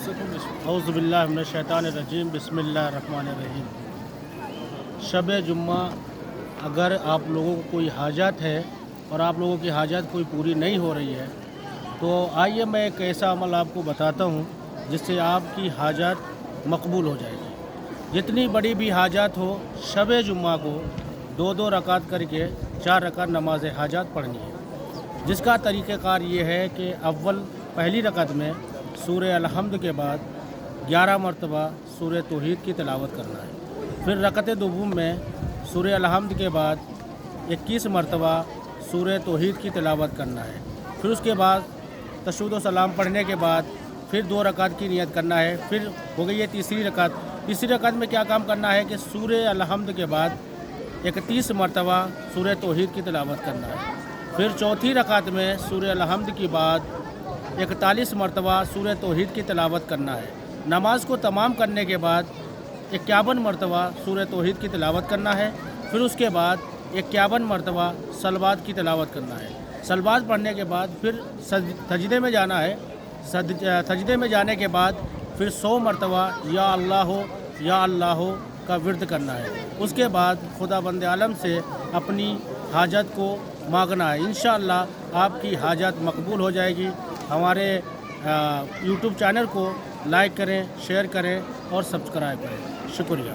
اعوذ باللہ من الشیطان الرجیم بسم اللہ الرحمن الرحیم۔ شب جمعہ اگر آپ لوگوں کو کوئی حاجت ہے اور آپ لوگوں کی حاجت کوئی پوری نہیں ہو رہی ہے تو آئیے میں ایک ایسا عمل آپ کو بتاتا ہوں جس سے آپ کی حاجت مقبول ہو جائے گی۔ جتنی بڑی بھی حاجت ہو شب جمعہ کو 2 رکعت کر کے 4 رکعت نماز حاجت پڑھنی ہے، جس کا طریقہ کار یہ ہے کہ پہلی رکعت میں سورہ الحمد کے بعد 11 مرتبہ سورہ توحید کی تلاوت کرنا ہے، پھر رکعت دوم میں سورہ الحمد کے بعد 21 مرتبہ سورہ توحید کی تلاوت کرنا ہے، پھر اس کے بعد تشہد و سلام پڑھنے کے بعد پھر 2 رکعت کی نیت کرنا ہے، پھر ہو گئی ہے تیسری رکعت میں کیا کام کرنا ہے کہ سورہ الحمد کے بعد 31 مرتبہ سورہ توحید کی تلاوت کرنا ہے، پھر چوتھی رکعت میں سورہ الحمد کے بعد 41 مرتبہ سورہ توحید کی تلاوت کرنا ہے۔ نماز کو تمام کرنے کے بعد 51 مرتبہ سورہ توحید کی تلاوت کرنا ہے، پھر اس کے بعد 51 مرتبہ صلوات کی تلاوت کرنا ہے۔ صلوات پڑھنے کے بعد پھر سجدے میں جانا ہے، سجدے میں جانے کے بعد پھر 100 مرتبہ یا اللہ کا ورد کرنا ہے۔ اس کے بعد خدا بند عالم سے اپنی حاجت کو مانگنا ہے، انشاءاللہ آپ کی حاجت مقبول ہو جائے گی۔ ہمارے یوٹیوب چینل کو لائک کریں، شیئر کریں اور سبسکرائب کریں۔ شکریہ۔